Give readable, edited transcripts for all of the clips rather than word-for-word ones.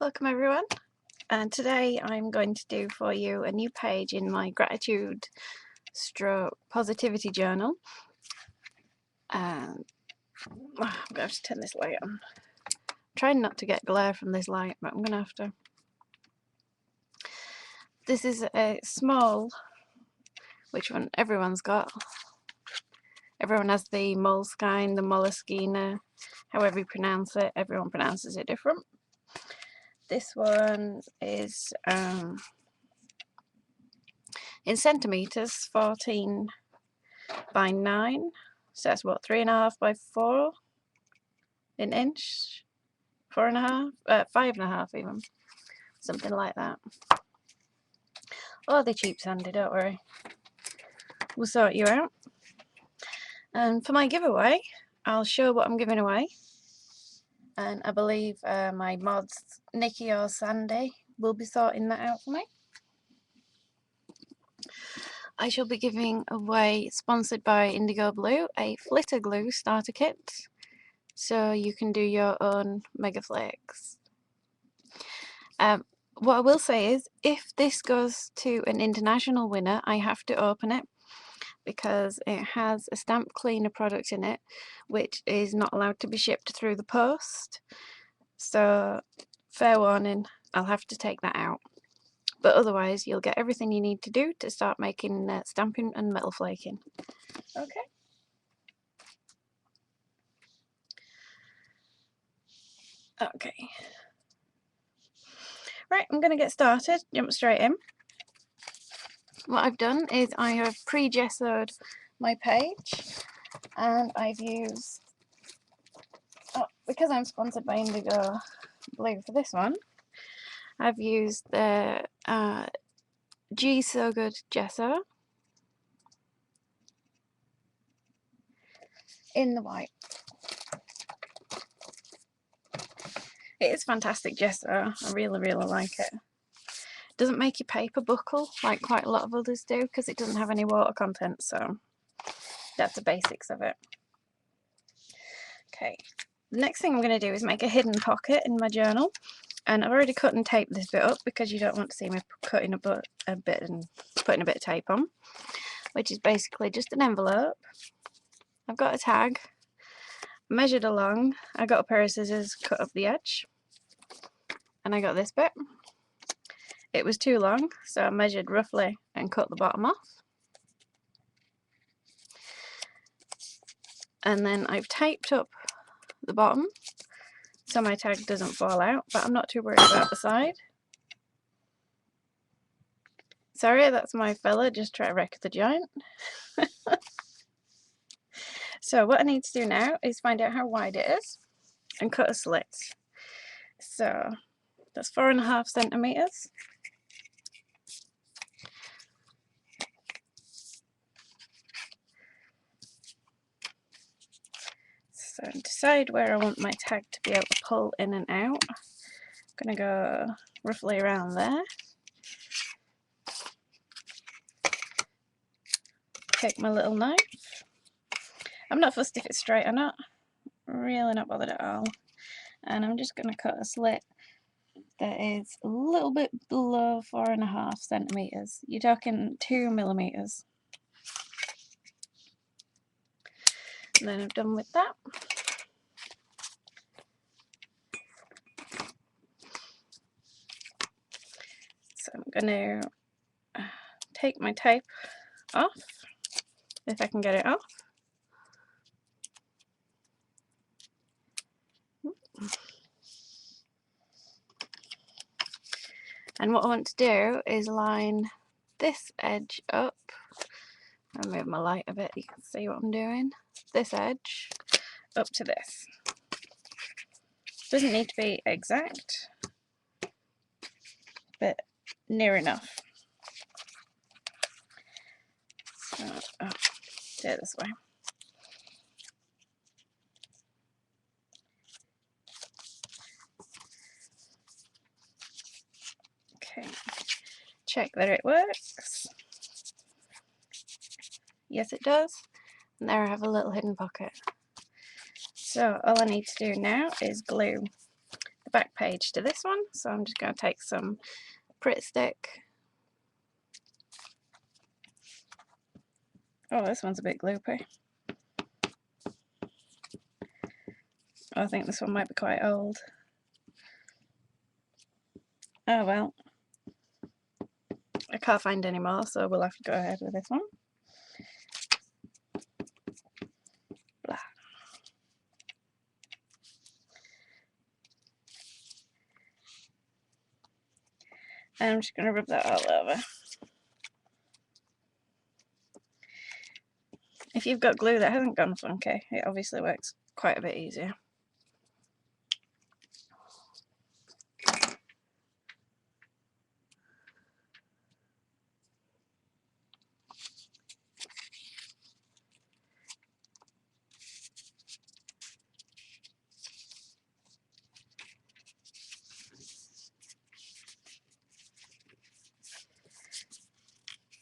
Welcome everyone, and today I'm going to do for you a new page in my gratitude stroke positivity journal. And I'm going to have to turn this light on. I'm trying not to get glare from this light, but I'm going to have to. This is a small, which one everyone's got. Everyone has the moleskine, the moleskine, however you pronounce it. Everyone pronounces it different. This one is in centimeters, 14 by 9, so that's what, 3.5 by 4 in inch, 4.5, 5.5 even, something like that. Oh, they're cheap, Sandy, don't worry, we'll sort you out. And for my giveaway, I'll show what I'm giving away, and I believe my mods Nikki or Sandy will be sorting that out for me. I shall be giving away, sponsored by Indigo Blue, a flitter glue starter kit, so you can do your own mega flakes. What I will say is, if this goes to an international winner, I have to open it because it has a stamp cleaner product in it, which is not allowed to be shipped through the post. So, fair warning, I'll have to take that out. But otherwise, you'll get everything you need to do to start making stamping and metal flaking. Okay. Okay. Right, I'm going to get started, jump straight in. What I've done is I have pre-gessoed my page, and I've used, because I'm sponsored by Indigo Blue for this one, I've used the G So Good gesso in the white. It is fantastic gesso, I really like it. Doesn't make your paper buckle like quite a lot of others do because it doesn't have any water content, so that's the basics of it. Okay, the next thing I'm going to do is make a hidden pocket in my journal, and I've already cut and taped this bit up because you don't want to see me cutting a bit and putting a bit of tape on, which is basically just an envelope. I've got a tag, measured along, I got a pair of scissors, cut up the edge, and I got this bit. It was too long, so I measured roughly and cut the bottom off. And then I've taped up the bottom so my tag doesn't fall out, but I'm not too worried about the side. Sorry, that's my fella just trying to wreck the joint. So what I need to do now is find out how wide it is and cut a slit. So that's 4.5 centimeters. So decide where I want my tag to be able to pull in and out. I'm going to go roughly around there. Take my little knife. I'm not fussed if it's straight or not. Really not bothered at all. And I'm just going to cut a slit that is a little bit below 4.5 centimeters. You're talking 2 millimeters. And then I'm done with that. So I'm going to take my tape off, if I can get it off. And what I want to do is line this edge up. I'll move my light a bit, you can see what I'm doing. This edge up to this. Doesn't need to be exact, but near enough. So, do it this way. Okay, check that it works. Yes, it does. And there I have a little hidden pocket. So all I need to do now is glue the back page to this one, so I'm just going to take some Pritt Stick. Oh, this one's a bit gloopy. I think this one might be quite old. Oh well. I can't find any more, so we'll have to go ahead with this one. Blah. And I'm just going to rub that all over. If you've got glue that hasn't gone funky, it obviously works quite a bit easier.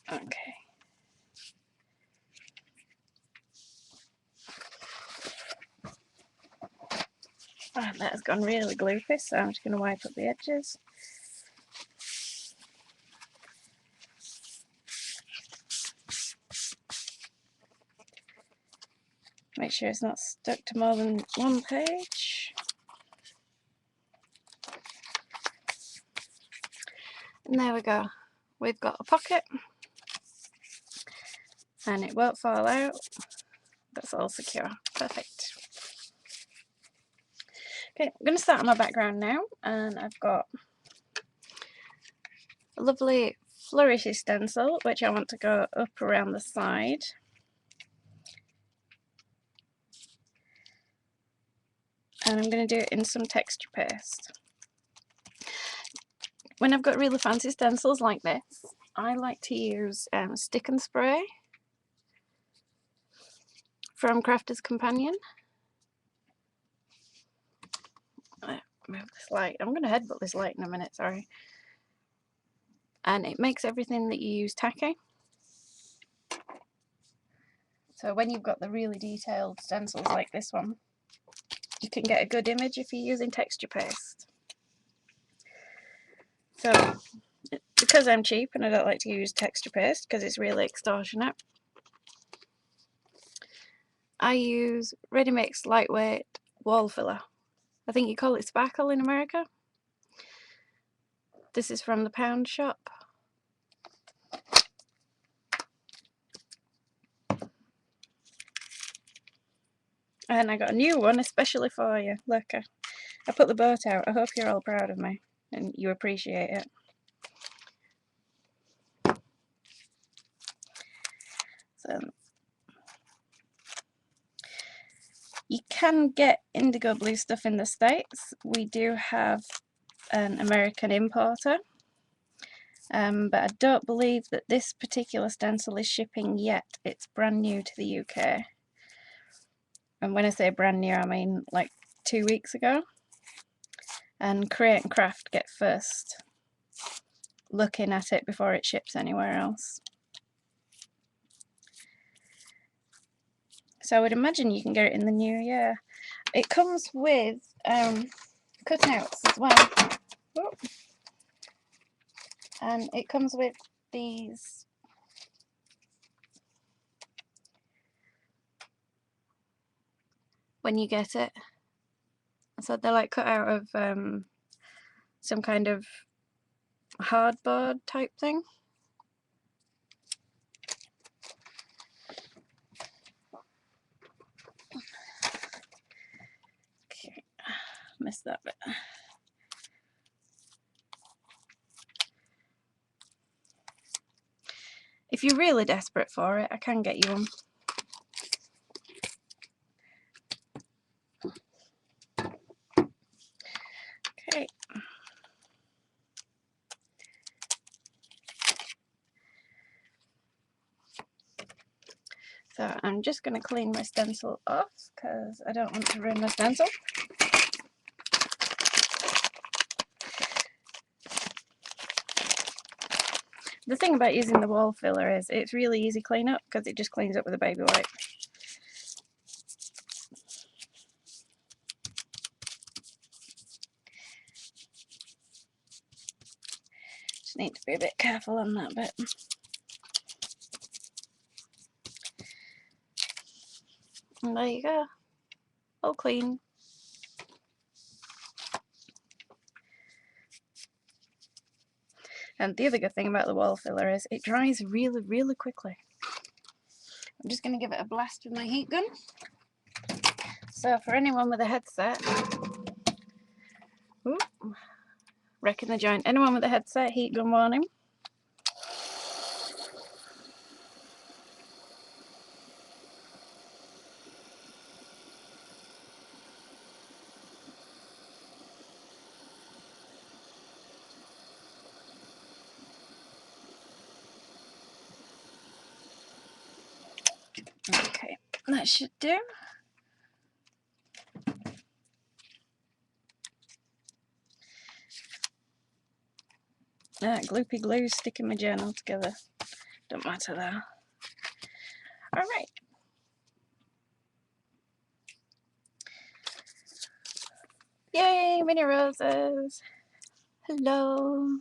Okay. Oh, that has gone really gloopy, so I'm just going to wipe up the edges. Make sure it's not stuck to more than one page. And there we go. We've got a pocket. And it won't fall out. That's all secure. Perfect. Okay, I'm going to start on my background now, and I've got a lovely flourishy stencil which I want to go up around the side. And I'm going to do it in some texture paste. When I've got really fancy stencils like this, I like to use Stick and Spray from Crafter's Companion. Move this light. I'm going to headbutt this light in a minute, sorry. And it makes everything that you use tacky. So when you've got the really detailed stencils like this one, you can get a good image if you're using texture paste. So because I'm cheap and I don't like to use texture paste because it's really extortionate, I use Ready Mix Lightweight Wall Filler. I think you call it Sparkle in America. This is from the Pound Shop. And I got a new one especially for you. Look, I put the boat out. I hope you're all proud of me and you appreciate it. So you can get indigo blue stuff in the States. We do have an American importer, but I don't believe that this particular stencil is shipping yet. It's brand new to the UK. And when I say brand new, I mean like 2 weeks ago. And Create and Craft get first looking at it before it ships anywhere else. So I would imagine you can get it in the new year. It comes with cutouts as well. Oh. And it comes with these when you get it. So they're like cut out of some kind of hardboard type thing. Okay, missed that bit. If you're really desperate for it, I can get you one. Okay. So I'm just going to clean my stencil off because I don't want to ruin my stencil. The thing about using the wall filler is it's really easy clean up because it just cleans up with a baby wipe. Need to be a bit careful on that bit. And there you go, all clean. And the other good thing about the wall filler is it dries really, really quickly. I'm just going to give it a blast with my heat gun. So for anyone with a headset, ooh, wrecking the joint. Anyone with a headset, heat gun warning. Okay, that should do. Gloopy glue sticking my journal together. Don't matter though. Alright. Yay, mini roses. Hello.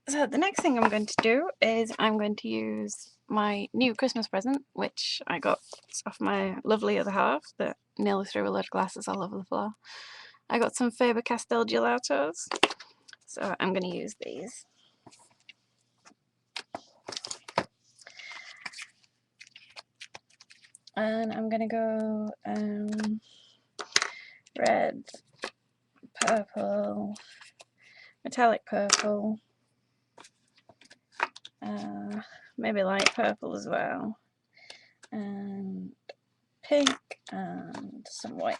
So the next thing I'm going to do is I'm going to use my new Christmas present, which I got off my lovely other half that nearly threw a load of glasses all over the floor. I got some Faber-Castell gelatos, so I'm going to use these. And I'm going to go red, purple, metallic purple, maybe light purple as well, and pink and some white.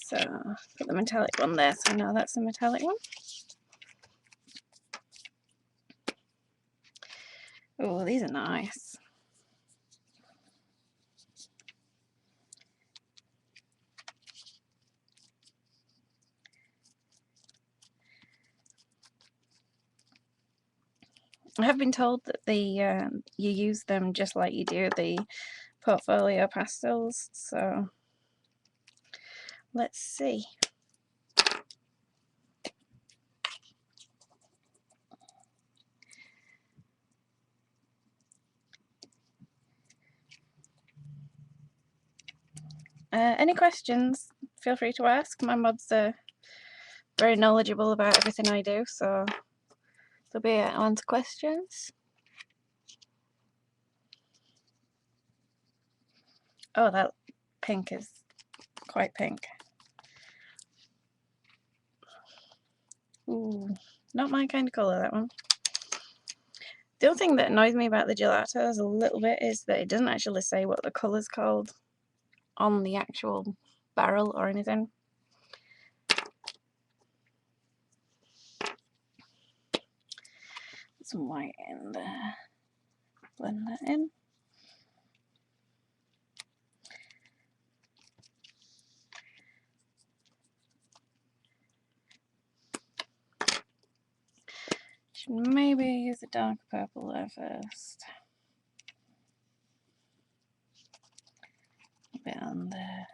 So put the metallic one there so I know that's the metallic one. Oh, these are nice. I have been told that you use them just like you do the portfolio pastels, so let's see. Any questions, feel free to ask. My mods are very knowledgeable about everything I do, so they'll be able to answer questions. Oh, that pink is quite pink. Ooh, not my kind of colour, that one. The only thing that annoys me about the gelatos a little bit is that it doesn't actually say what the colour's called on the actual barrel or anything. Some white in there. Blend that in. Should maybe use a dark purple there first. A bit on there.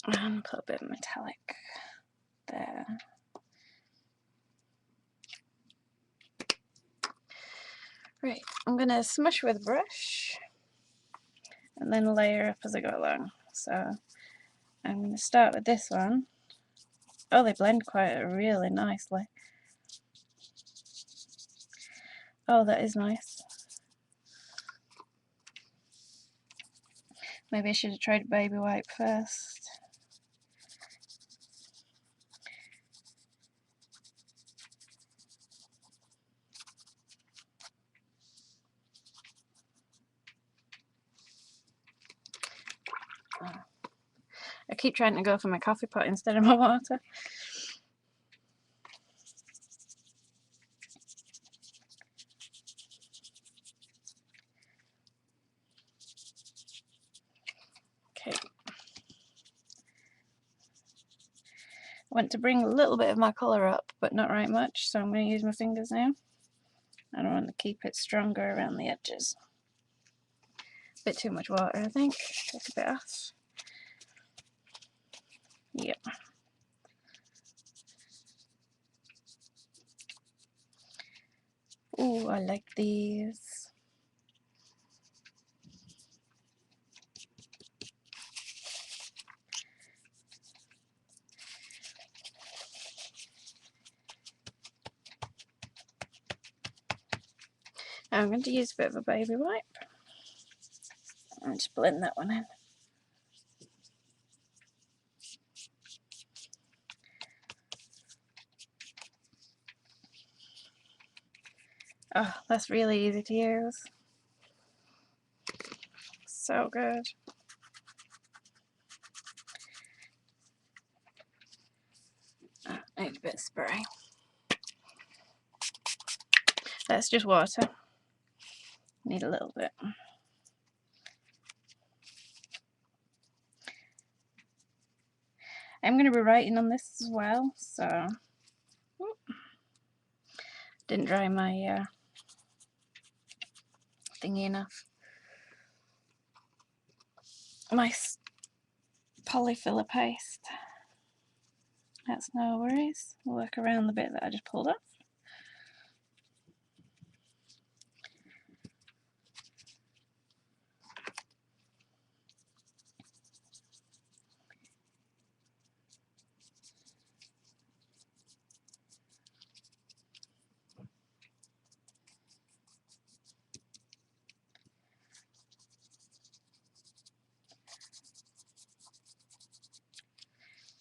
And put a bit of metallic there. Right, I'm going to smush with a brush and then layer up as I go along. So I'm going to start with this one. Oh, they blend quite really nicely. Oh, that is nice. Maybe I should have tried baby white first. I keep trying to go for my coffee pot instead of my water. Okay. want to bring a little bit of my colour up, but not right much, so I'm going to use my fingers now. I don't want to keep it stronger around the edges. A bit too much water, I think. Take a bit off. Yep. Ooh, I like these. I'm going to use a bit of a baby wipe and just blend that one in. Oh, that's really easy to use. So good. I need a bit of spray. That's just water. Need a little bit. I'm going to be writing on this as well, so didn't dry my thingy enough. Nice polyfiller paste. That's no worries. We'll work around the bit that I just pulled off.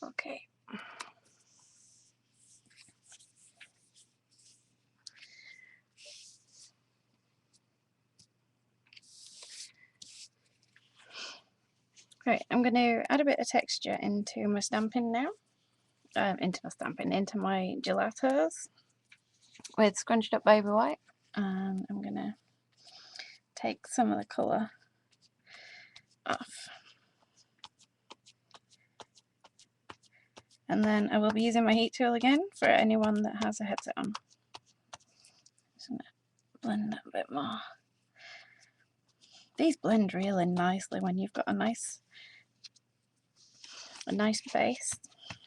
Okay. Right, I'm going to add a bit of texture into my stamping now. Into my gelatos with scrunched up baby white. And I'm going to take some of the colour off. And then I will be using my heat tool again for anyone that has a headset on. Just going to blend that a bit more. These blend really nicely when you've got a nice base.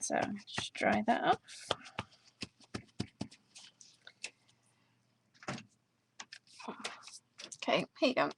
So just dry that off. Okay, here you go.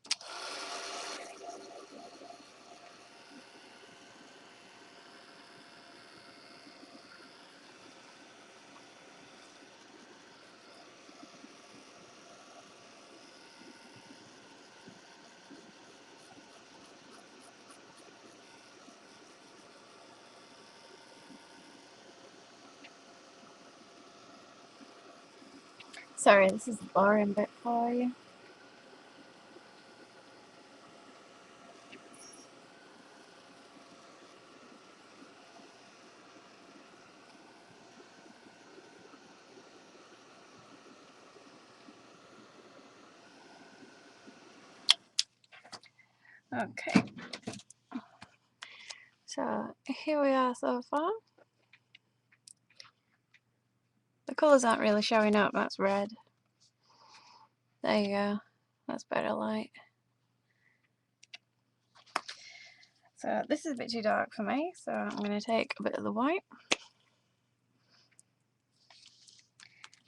Sorry, this is the boring bit for you. Okay. So here we are so far. The colours aren't really showing up, that's red. There you go, that's better light. So this is a bit too dark for me, so I'm going to take a bit of the white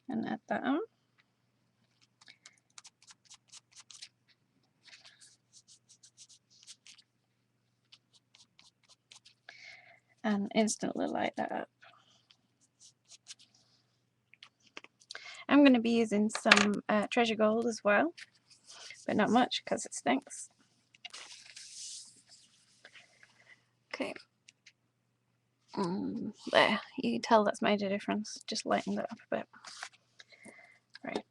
and add that on. And instantly light that up. I'm going to be using some Treasure Gold as well, but not much because it stinks. Okay. There, you can tell that's made a difference. Just lighten that up a bit. Right.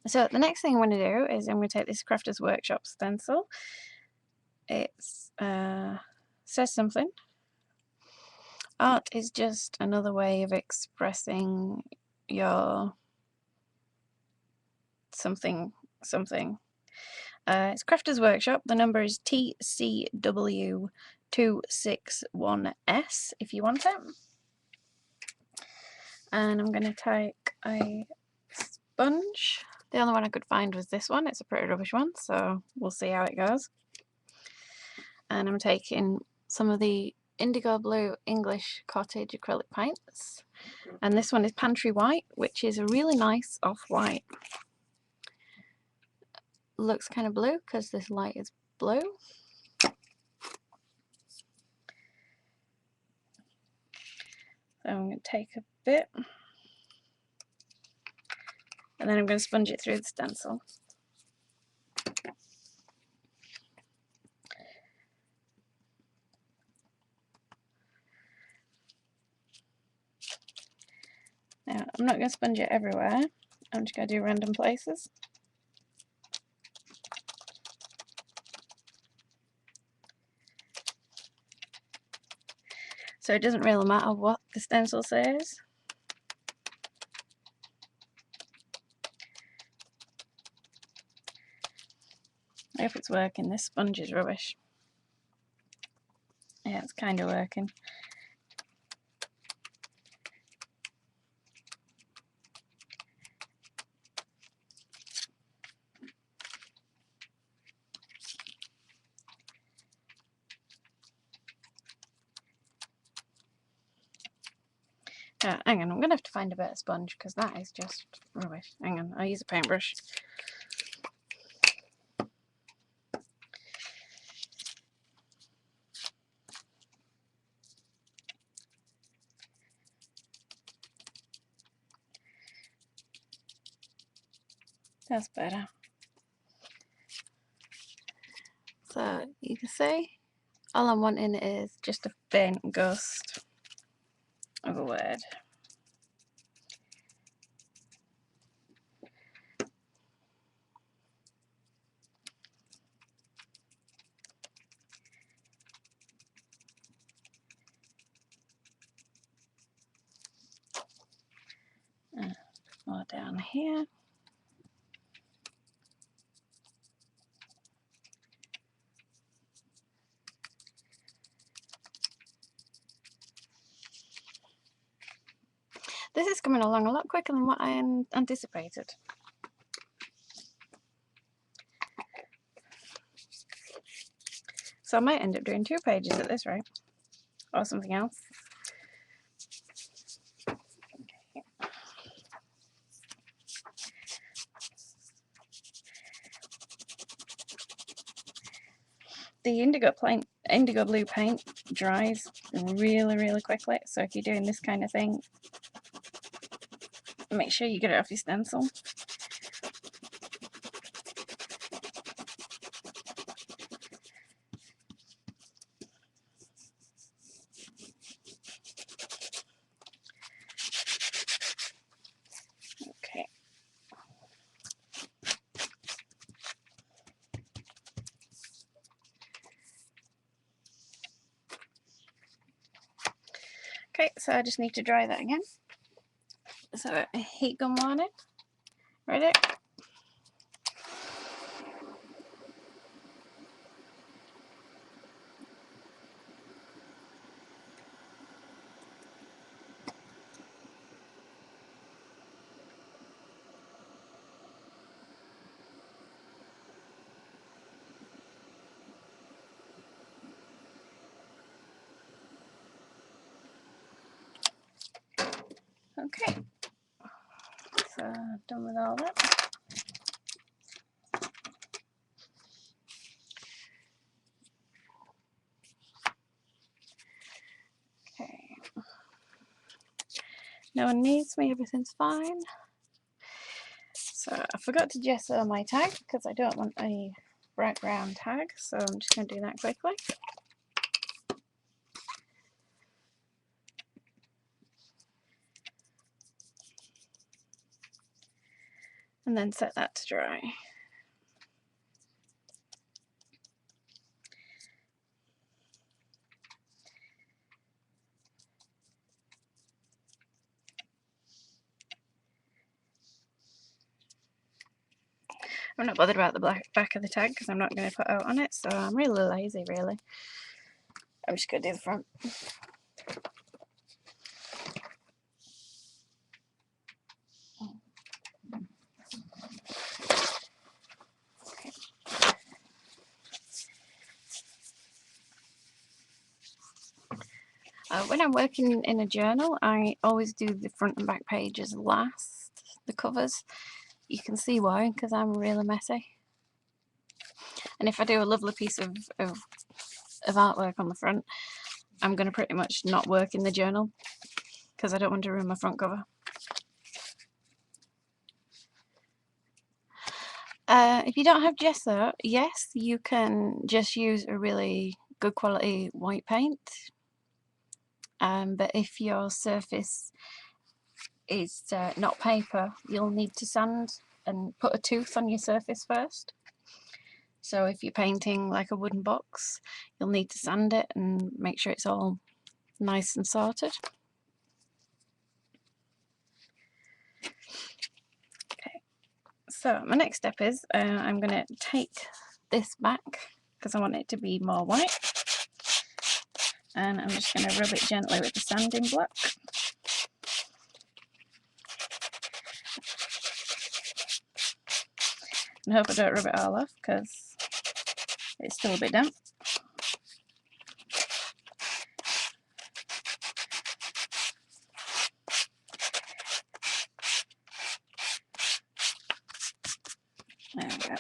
So the next thing I'm going to do is I'm going to take this Crafters Workshop stencil. It says something. Art is just another way of expressing your something. It's Crafters Workshop. The number is TCW 261S if you want it. And I'm going to take a sponge. The only one I could find was this one. It's a pretty rubbish one, so we'll see how it goes. And I'm taking some of the Indigo Blue English Cottage acrylic paints. And this one is Pantry White, which is a really nice off-white. Looks kind of blue because this light is blue. So I'm going to take a bit. And then I'm going to sponge it through the stencil. Now, I'm not going to sponge it everywhere. I'm just going to do random places. So it doesn't really matter what the stencil says. I hope it's working. This sponge is rubbish. Yeah, it's kind of working. Hang on, I'm going to have to find a better sponge because that is just rubbish. Hang on, I'll use a paintbrush. That's better. So you can see all I'm wanting is just a faint gust of a word. More down here. This is coming along a lot quicker than what I anticipated. So I might end up doing 2 pages at this rate, or something else. The indigo blue paint dries really quickly, so if you're doing this kind of thing, make sure you get it off your stencil. Okay. Okay, so I just need to dry that again. So a heat gun warning. Ready? Okay, so done with all that. Okay, no one needs me, everything's fine. So I forgot to gesso my tag because I don't want a background tag, so I'm just going to do that quickly. And then set that to dry. I'm not bothered about the back of the tag because I'm not going to put out on it, so I'm really lazy really. I'm just going to do the front. When I'm working in a journal, I always do the front and back pages last, the covers. You can see why, because I'm really messy. And if I do a lovely piece of artwork on the front, I'm going to pretty much not work in the journal because I don't want to ruin my front cover. If you don't have gesso, yes, you can just use a really good quality white paint. But if your surface is not paper, you'll need to sand and put a tooth on your surface first. So if you're painting like a wooden box, you'll need to sand it and make sure it's all nice and sorted. Okay, so my next step is I'm going to take this back because I want it to be more white, and I'm just going to rub it gently with the sanding block. And hope I don't rub it all off because it's still a bit damp. There we go.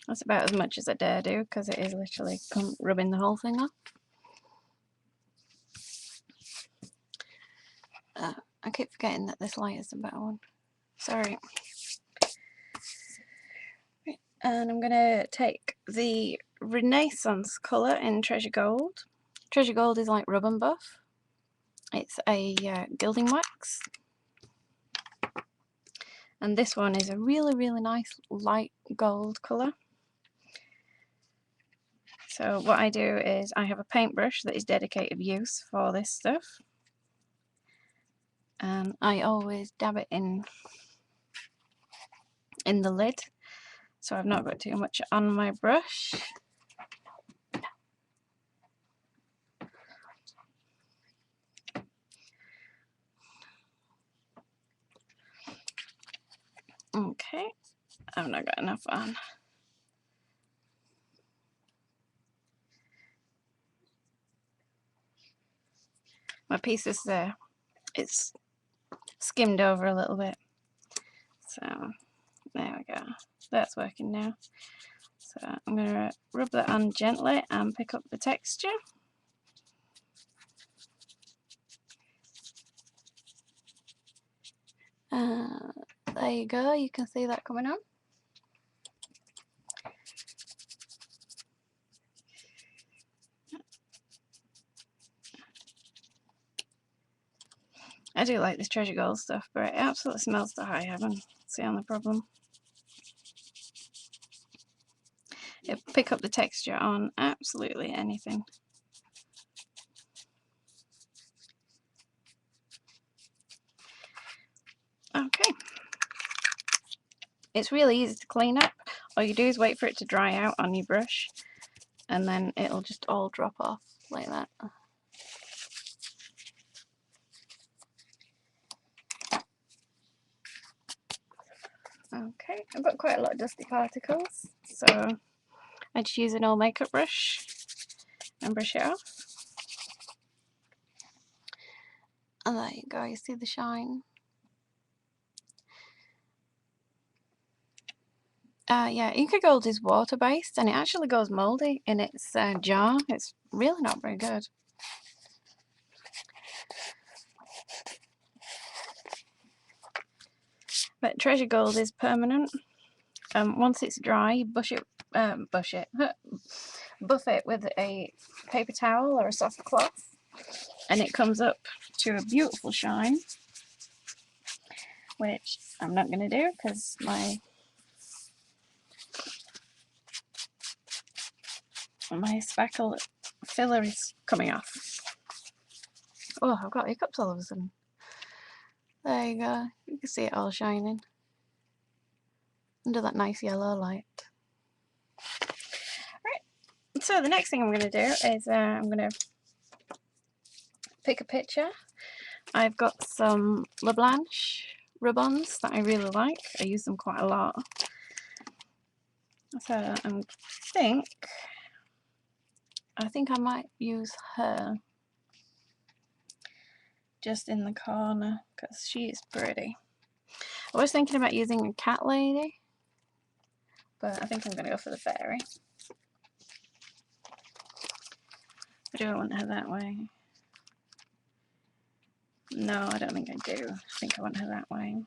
That's about as much as I dare do because it is literally rubbing the whole thing off. I keep forgetting that this light is the better one. Sorry. And I'm going to take the Renaissance colour in Treasure Gold. Treasure Gold is like Rub and Buff. It's a gilding wax. And this one is a really, really nice light gold colour. So what I do is I have a paintbrush that is dedicated use for this stuff. And I always dab it in the lid, so I've not got too much on my brush. Okay, I've not got enough on. My piece is there. It's skimmed over a little bit. So there we go. That's working now. So I'm going to rub that on gently and pick up the texture. There you go, you can see that coming on. I do like this Treasure Gold stuff, but it absolutely smells to high heaven. That's the only problem. It'll pick up the texture on absolutely anything. Okay. It's really easy to clean up. All you do is wait for it to dry out on your brush, and then it'll just all drop off like that. Okay, I've got quite a lot of dusty particles, so I just use an old makeup brush and brush it off. And there you go, you see the shine. Yeah, Inca Gold is water based and it actually goes mouldy in its jar. It's really not very good. But Treasure Gold is permanent. Once it's dry, buff it with a paper towel or a soft cloth, and it comes up to a beautiful shine, which I'm not going to do because my spackle filler is coming off. Oh, I've got hiccups all of a sudden. There you go, you can see it all shining. under that nice yellow light. Right, so the next thing I'm going to do is I'm going to pick a picture. I've got some LeBlanche ribbons that I really like. I use them quite a lot. So I think I might use her just in the corner because she is pretty. I was thinking about using a cat lady, but I think I'm going to go for the fairy. Or do I want her that way? No, I don't think I do. I think I want her that way.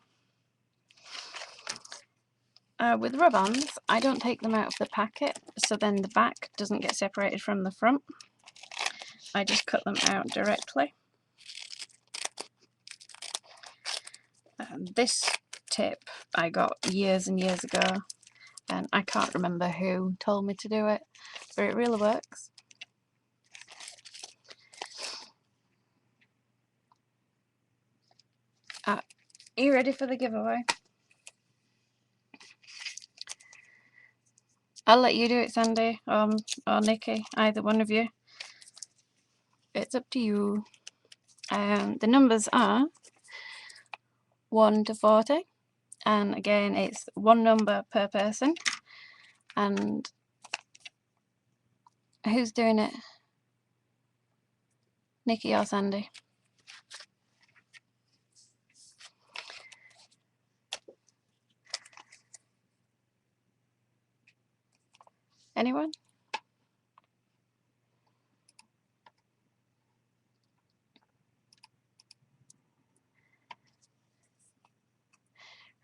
With rub-ons, I don't take them out of the packet, so then the back doesn't get separated from the front. I just cut them out directly. This tip I got years and years ago, and I can't remember who told me to do it, but it really works. Are you ready for the giveaway? I'll let you do it, Sandy, or Nikki, either one of you. It's up to you. The numbers are 1 to 40, and again it's one number per person. And who's doing it? Nikki or Sandy? Anyone?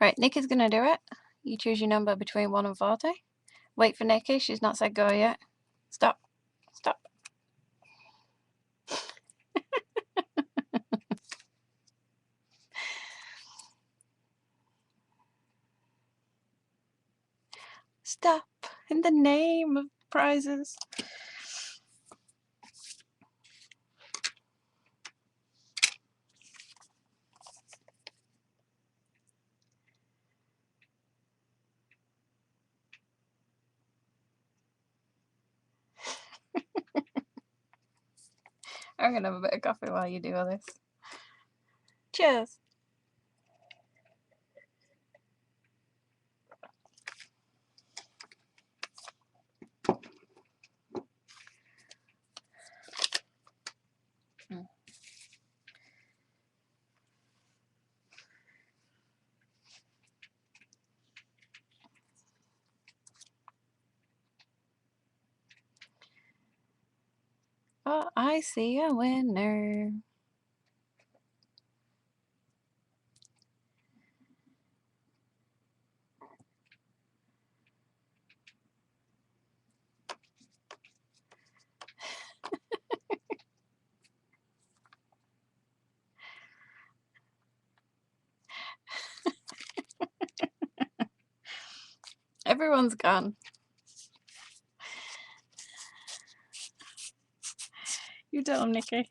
Right, Nikki's going to do it. You choose your number between 1 and 40. Wait for Nikki, she's not said go yet. Stop. Stop. Stop. In the name of prizes. I'm going to have a bit of coffee while you do all this. Cheers. Oh, I see a winner. Everyone's gone. You tell them, Nikki.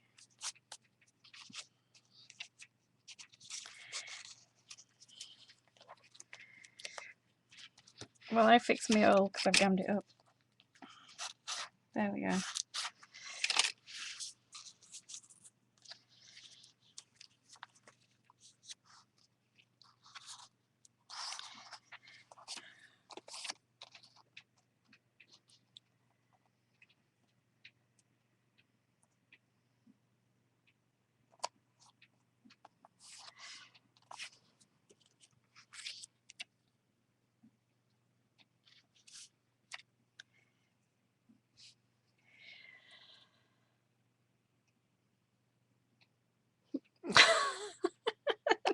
Well, I fixed me all because I've jammed it up. There we go.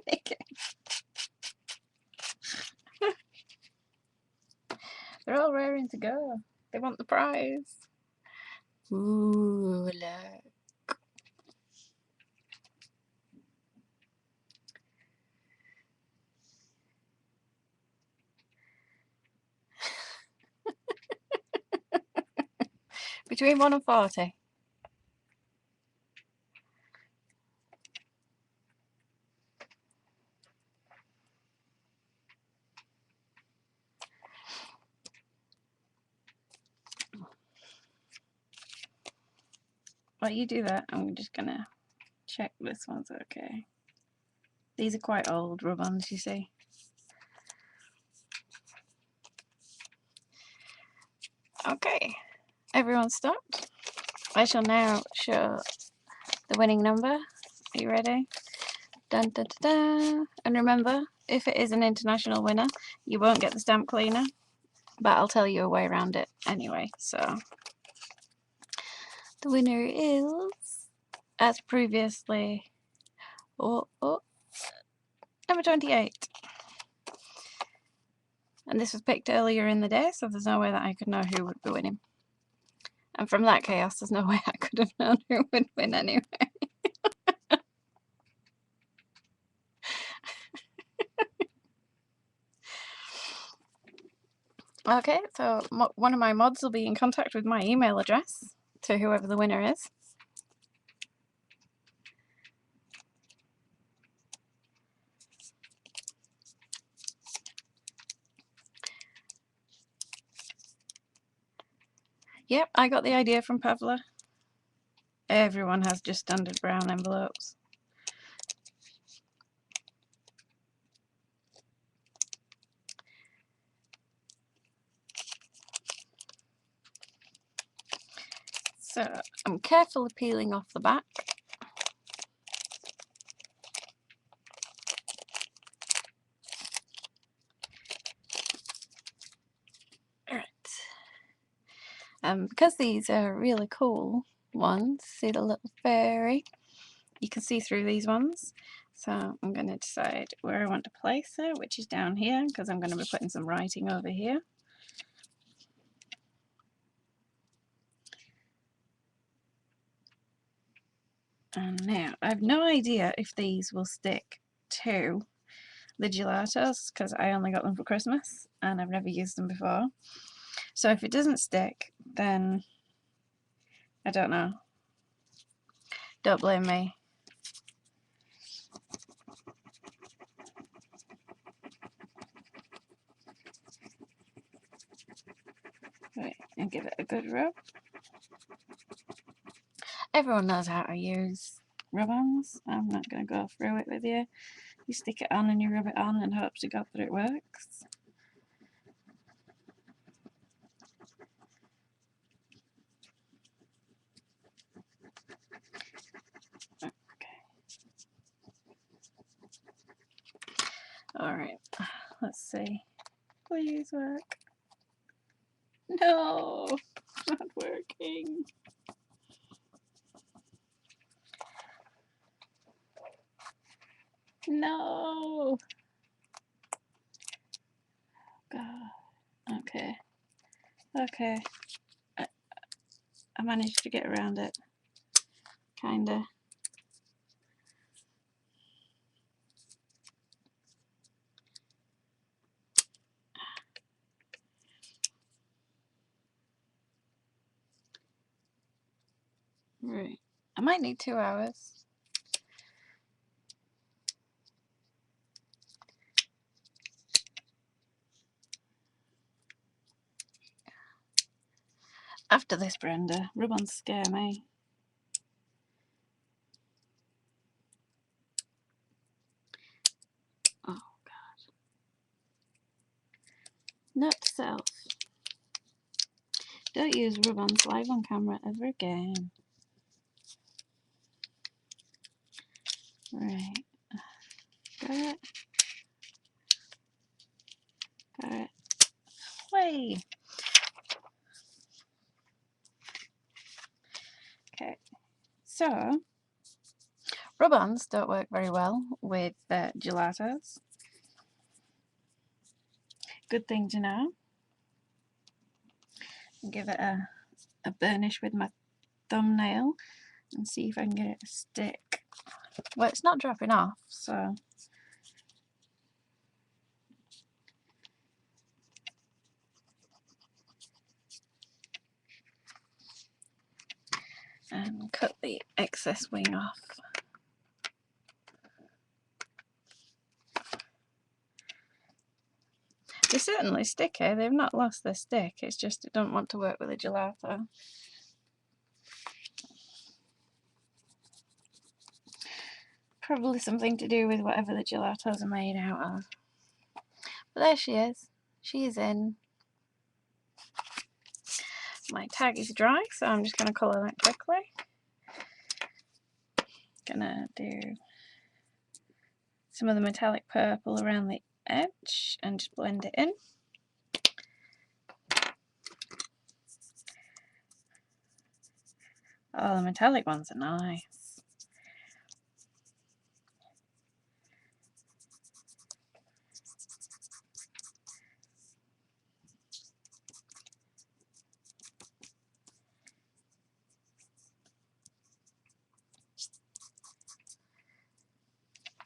Nikki. They're all raring to go. They want the prize. Ooh, look. Between 1 and 40. while you do that, I'm just gonna check this one's okay. These are quite old rub-ons, you see. Okay, everyone stopped. I shall now show the winning number. Are you ready? Dun, dun, dun, dun. And remember, if it is an international winner, you won't get the stamp cleaner, but I'll tell you a way around it anyway. So the winner is, as previously, number 28. And this was picked earlier in the day, so there's no way that I could know who would be winning. And from that chaos, there's no way I could have known who would win anyway. Okay, so one of my mods will be in contact with my email address to whoever the winner is. Yep, I got the idea from Pavla. Everyone has just standard brown envelopes. So I'm carefully peeling off the back. Alright. Because these are really cool ones, see the little fairy? You can see through these ones. So I'm going to decide where I want to place it, which is down here, because I'm going to be putting some writing over here. And now, I have no idea if these will stick to the gelatos, because I only got them for Christmas, and I've never used them before. So if it doesn't stick, then I don't know. Don't blame me. Right, and give it a good rub. Everyone knows how to use rub-ons. I'm not going to go through it with you. You stick it on and you rub it on and hope to God that it works. Okay. Alright, let's see. Please work. No, it's not working. No. God. Okay. Okay. I managed to get around it. Kinda. Right. I might need 2 hours. After this, Brenda, rub-ons scare me. Oh, God. Note to self. Don't use rub-ons live on camera ever again. Right. Got it. Got it. Way. Okay. So, rub-ons don't work very well with gelatos. Good thing to know. I'll give it a burnish with my thumbnail and see if I can get it to stick. Well, it's not dropping off, so and cut the excess wing off. They're certainly sticky, they've not lost their stick, it's just it don't want to work with a gelato. Probably something to do with whatever the gelatos are made out of. But there she is. She is in. My tag is dry, so I'm just going to colour that quickly. Gonna do some of the metallic purple around the edge and just blend it in. Oh, the metallic ones are nice.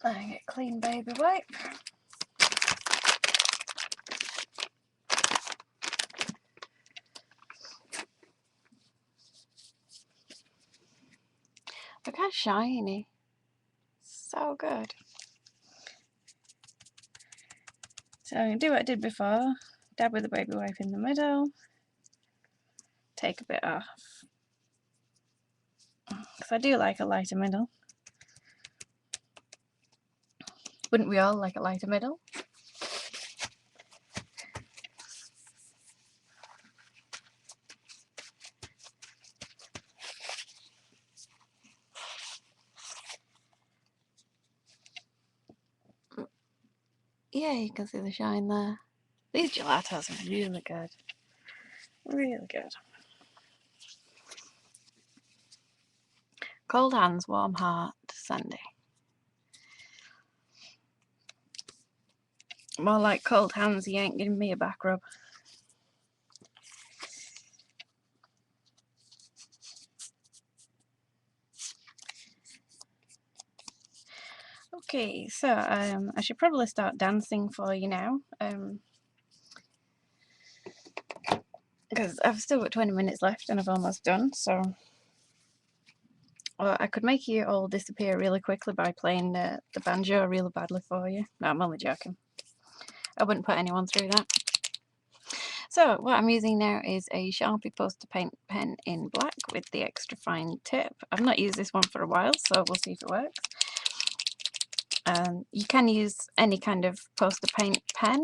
I get clean baby wipe. Look how shiny. So good. So I'm going to do what I did before. Dab with the baby wipe in the middle. Take a bit off. Because I do like a lighter middle. Wouldn't we all like a lighter middle? Yeah, you can see the shine there. These gelatos are really good. Really good. Cold hands, warm heart, Sandy. More like cold hands, he ain't giving me a back rub. Okay, so I should probably start dancing for you now. Because I've still got 20 minutes left and I've almost done, so well, I could make you all disappear really quickly by playing the banjo really badly for you. No, I'm only joking. I wouldn't put anyone through that. So what I'm using now is a Sharpie poster paint pen in black with the extra fine tip. I've not used this one for a while, so we'll see if it works. You can use any kind of poster paint pen.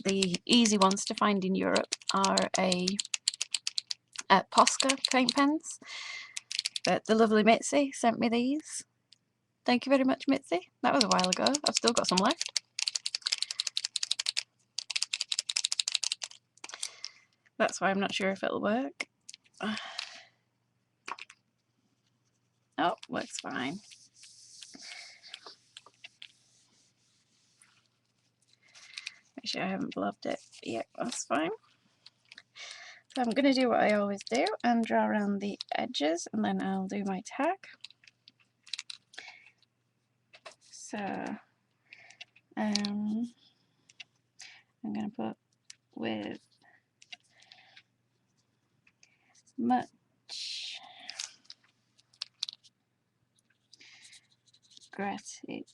The easy ones to find in Europe are Posca paint pens. But the lovely Mitzi sent me these. Thank you very much, Mitzi. That was a while ago. I've still got some left. That's why I'm not sure if it'll work. Oh, works fine. Make sure I haven't blubbed it. Yep, that's fine. So I'm going to do what I always do and draw around the edges, and then I'll do my tag. So I'm going to put with much gratitude,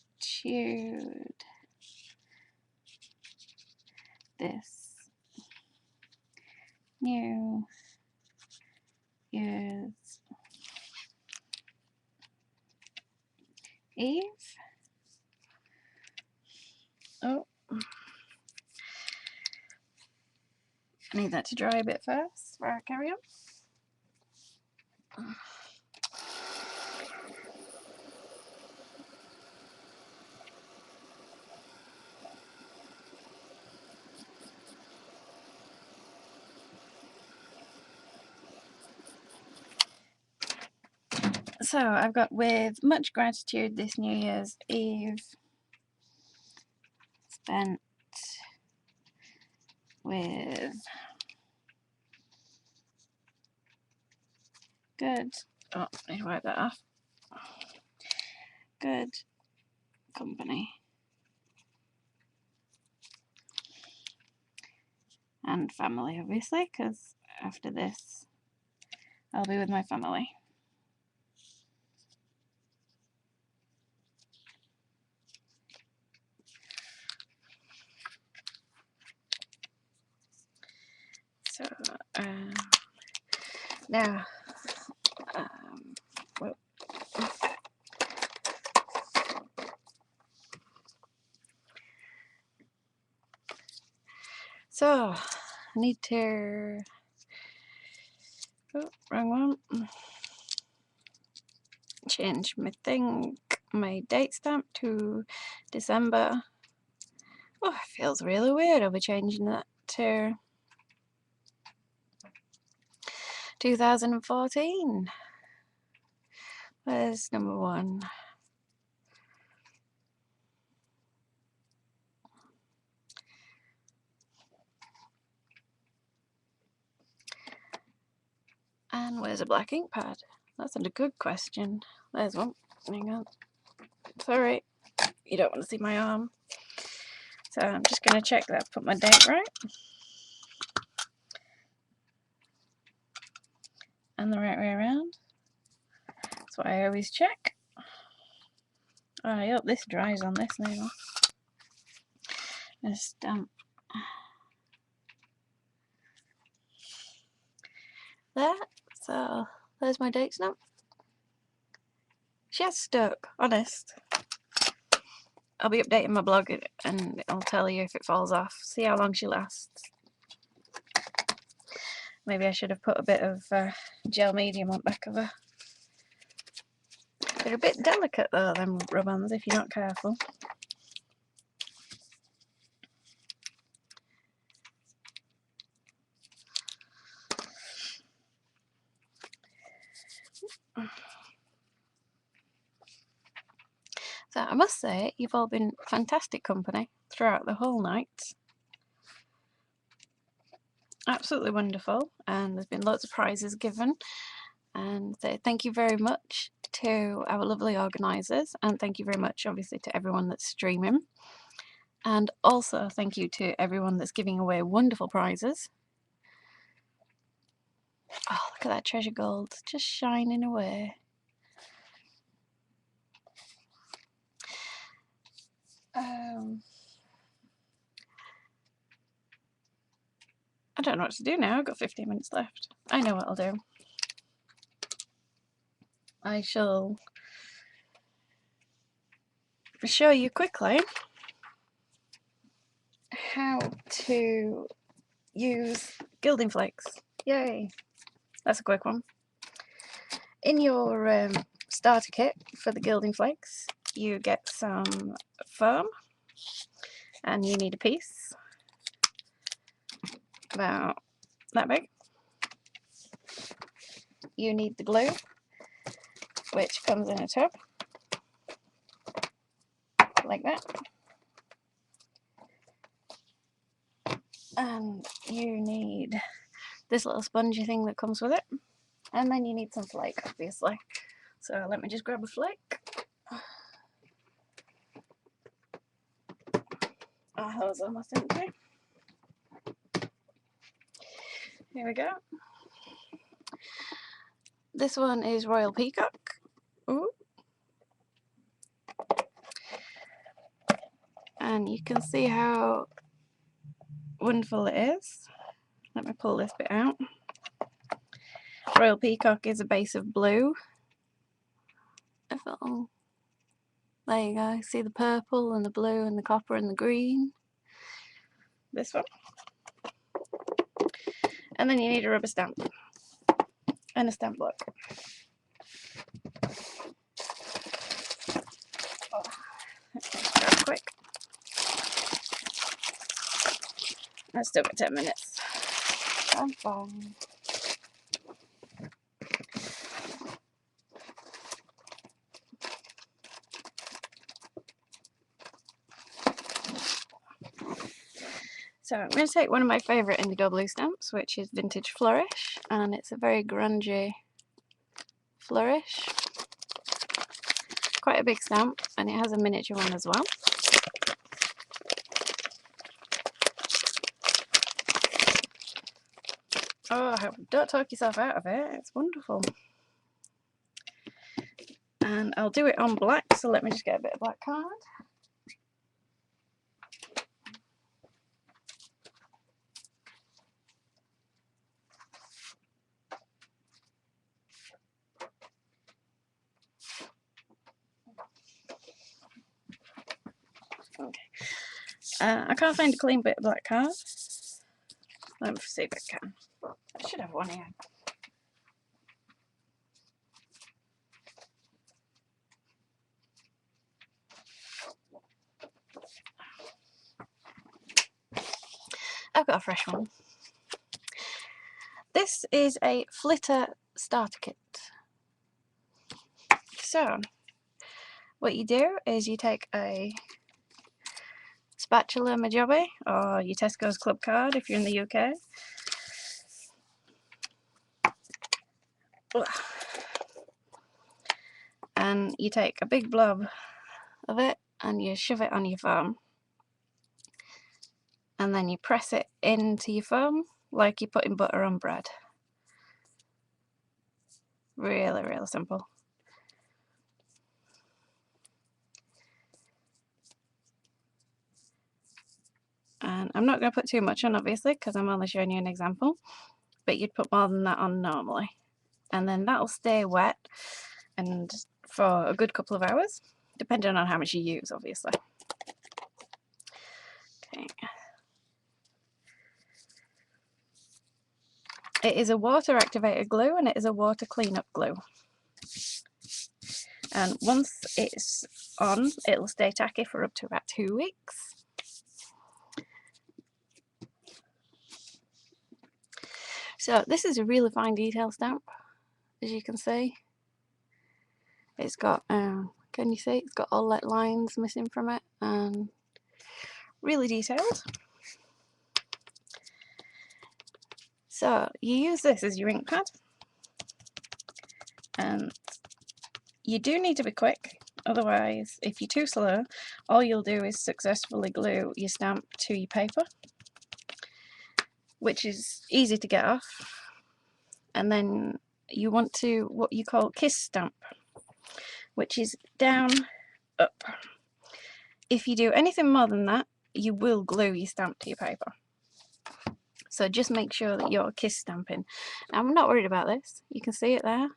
this New Year's Eve. Oh, I need that to dry a bit first before I carry on. So I've got with much gratitude this New Year's Eve spent with good, oh, I need to wipe that off, good company and family, obviously, because after this I'll be with my family. So now, So, I need to... Oh, wrong one. Change my date stamp to December. Oh, it feels really weird. I'll be changing that to 2014. Where's number 1? And where's a black ink pad? That's a good question. There's one. Hang on. Sorry, you don't want to see my arm. So I'm just going to check that I've put my date right. And the right way around. That's what I always check. Oh, I hope this dries on this now. A stamp. There. So there's my date stamp. She has stuck, honest. I'll be updating my blog and I'll tell you if it falls off. See how long she lasts. Maybe I should have put a bit of gel medium on the back of her. They're a bit delicate though, them rub-ons, if you're not careful. So I must say, you've all been fantastic company throughout the whole night. Absolutely wonderful, and there's been loads of prizes given. And so thank you very much to our lovely organisers, and thank you very much obviously to everyone that's streaming. And also thank you to everyone that's giving away wonderful prizes. Oh, look at that treasure gold, just shining away. I don't know what to do now. I've got 15 minutes left. I know what I'll do. I shall show you quickly how to use gilding flakes. Yay! That's a quick one. In your starter kit for the gilding flakes, you get some foam, and you need a piece about that big. You need the glue, which comes in a tub like that, and you need this little spongy thing that comes with it, and then you need some flake, obviously. So let me just grab a flake. Our hose almost empty. Here we go. This one is Royal Peacock. Ooh. And you can see how wonderful it is. Let me pull this bit out. Royal Peacock is a base of blue. There you go. See the purple and the blue and the copper and the green. This one. And then you need a rubber stamp and a stamp block. Oh, that's quick. I've still got 10 minutes. I'm fine. So I'm going to take one of my favourite indigo blue stamps, which is Vintage Flourish, and it's a very grungy flourish. Quite a big stamp, and it has a miniature one as well. Oh, don't talk yourself out of it, it's wonderful. And I'll do it on black, so let me just get a bit of black card. Okay. I can't find a clean bit of black card, Let me see if I can. I should have one here. I've got a fresh one. This is a flitter starter kit. So, what you do is you take a spatula Majobi or your Tesco's Club card if you're in the UK. And you take a big blob of it and you shove it on your foam. And then you press it into your foam like you're putting butter on bread. Really, really simple. And I'm not going to put too much on, obviously, because I'm only showing you an example, but you'd put more than that on normally. And then that'll stay wet and for a good couple of hours, depending on how much you use, obviously. Okay. It is a water activated glue and it is a water cleanup glue. And once it's on, it'll stay tacky for up to about 2 weeks. So this is a really fine detail stamp, as you can see. It's got, can you see? It's got all that lines missing from it and really detailed. So you use this as your ink pad, and you do need to be quick, otherwise if you're too slow all you'll do is successfully glue your stamp to your paper, which is easy to get off. And then you want to what you call kiss stamp, which is down, up. If you do anything more than that you will glue your stamp to your paper. So just make sure that you're kiss stamping. I'm not worried about this. You can see it there,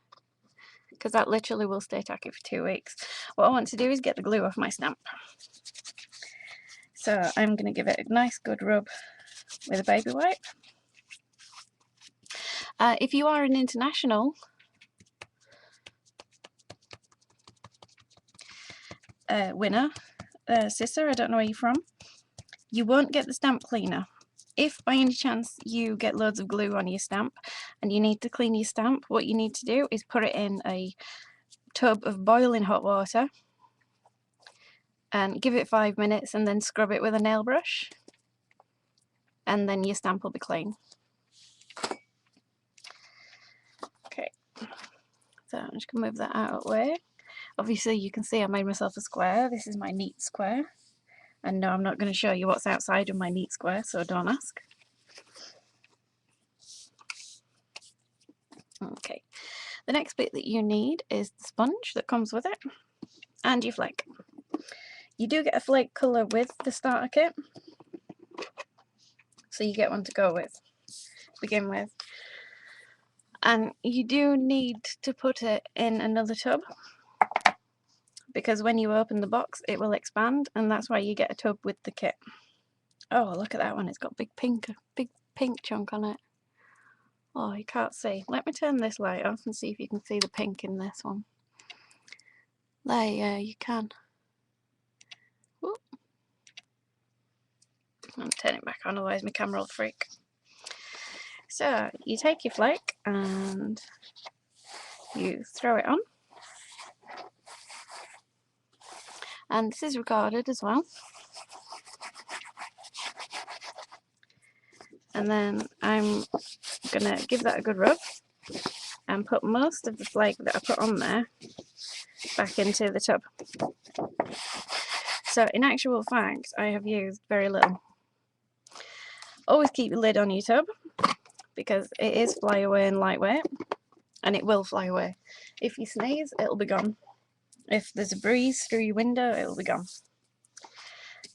because that literally will stay tacky for 2 weeks. What I want to do is get the glue off my stamp. So I'm going to give it a nice good rub with a baby wipe. If you are an international winner, sister, I don't know where you're from, you won't get the stamp cleaner. If by any chance you get loads of glue on your stamp and you need to clean your stamp, what you need to do is put it in a tub of boiling hot water and give it 5 minutes and then scrub it with a nail brush, and then your stamp will be clean. Okay, so I'm just going to move that out of the way. Obviously you can see I made myself a square. This is my neat square. And no, I'm not going to show you what's outside of my neat square, so don't ask. Okay, the next bit that you need is the sponge that comes with it and your flake. You do get a flake colour with the starter kit, so you get one to go with, begin with. And you do need to put it in another tub, because when you open the box it will expand, and that's why you get a tub with the kit. Oh, look at that one, it's got big pink chunk on it. Oh, you can't see. Let me turn this light off and see if you can see the pink in this one. There, yeah, you can. Whoop. I'll turn it back on, otherwise my camera will freak. So, you take your flake and you throw it on. And this is recorded as well. And then I'm going to give that a good rub and put most of the flake that I put on there back into the tub. So in actual fact I have used very little. Always keep your lid on your tub, because it is fly away and lightweight, and it will fly away. If you sneeze it'll be gone. If there's a breeze through your window it'll be gone.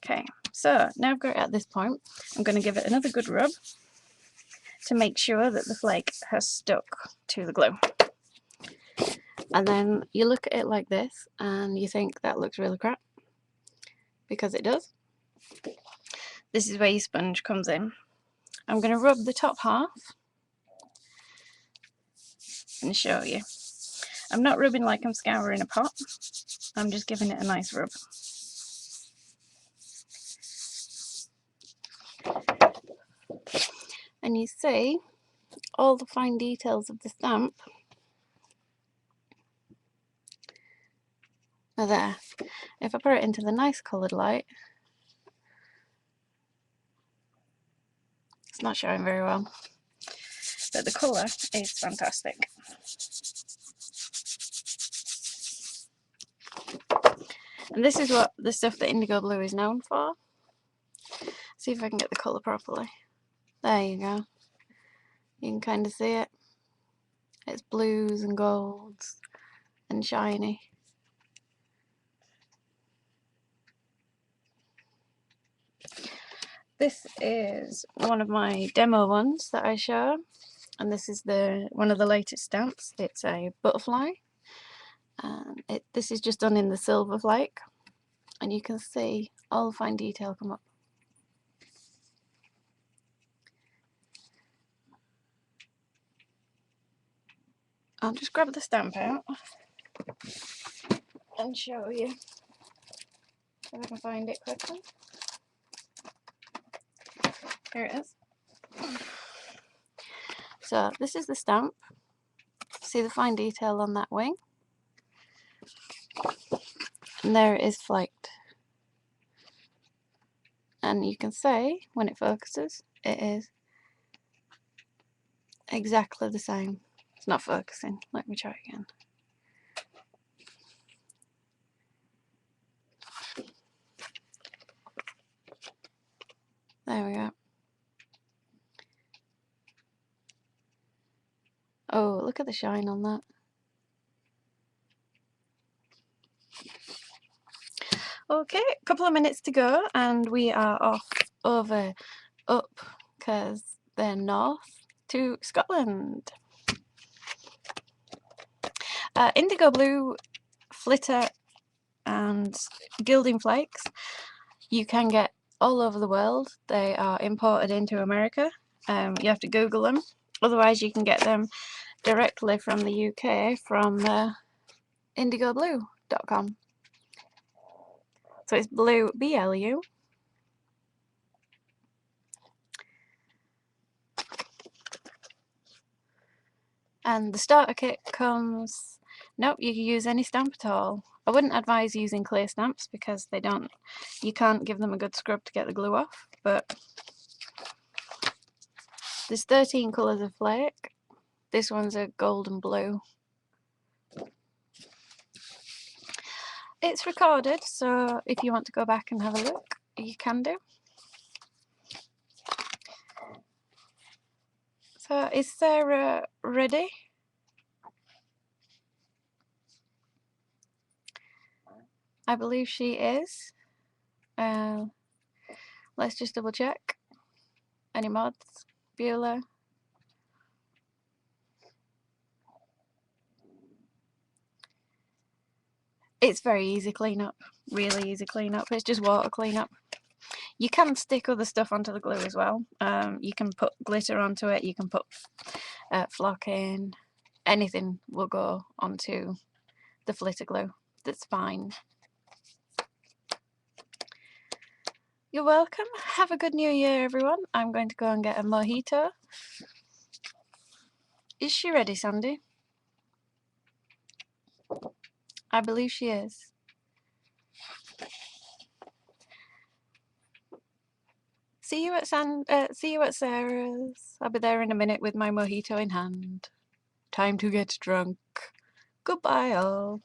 Okay, so now I've got it at this point, I'm going to give it another good rub to make sure that the flake has stuck to the glue. And then you look at it like this and you think that looks really crap, because it does. This is where your sponge comes in. I'm going to rub the top half and show you. I'm not rubbing like I'm scouring a pot. I'm just giving it a nice rub. And you see all the fine details of the stamp are there. If I put it into the nice coloured light, it's not showing very well, but the colour is fantastic. And this is what the stuff that indigo blue is known for. See if I can get the colour properly. There you go. You can kind of see it. It's blues and golds and shiny. This is one of my demo ones that I show, and this is one of the latest stamps. It's a butterfly, and this is just done in the silver flake, and you can see all the fine detail come up. I'll just grab the stamp out and show you if I can find it quickly. Here it is. So this is the stamp. See the fine detail on that wing? And there it is flaked. And you can see, when it focuses, it is exactly the same. It's not focusing. Let me try again. There we go. Oh, look at the shine on that. Okay, a couple of minutes to go and we are off up, because they're north to Scotland. Indigo blue, flitter and gilding flakes you can get all over the world. They are imported into America. You have to Google them. Otherwise you can get them directly from the UK from indigoblue.com. So it's blue, B-L-U. And the starter kit comes, nope, you can use any stamp at all. I wouldn't advise using clay stamps because you can't give them a good scrub to get the glue off, but there's 13 colours of flake. This one's a golden blue. It's recorded, so if you want to go back and have a look, you can do. So is Sarah ready? I believe she is. Let's just double check. Any mods? Beulah? It's very easy cleanup. Really easy cleanup. It's just water cleanup. You can stick other stuff onto the glue as well. You can put glitter onto it. You can put flock in. Anything will go onto the flitter glue. That's fine. You're welcome. Have a good new year, everyone. I'm going to go and get a mojito. Is she ready, Sandy? I believe she is. See you at Sarah's. I'll be there in a minute with my mojito in hand. Time to get drunk. Goodbye, all.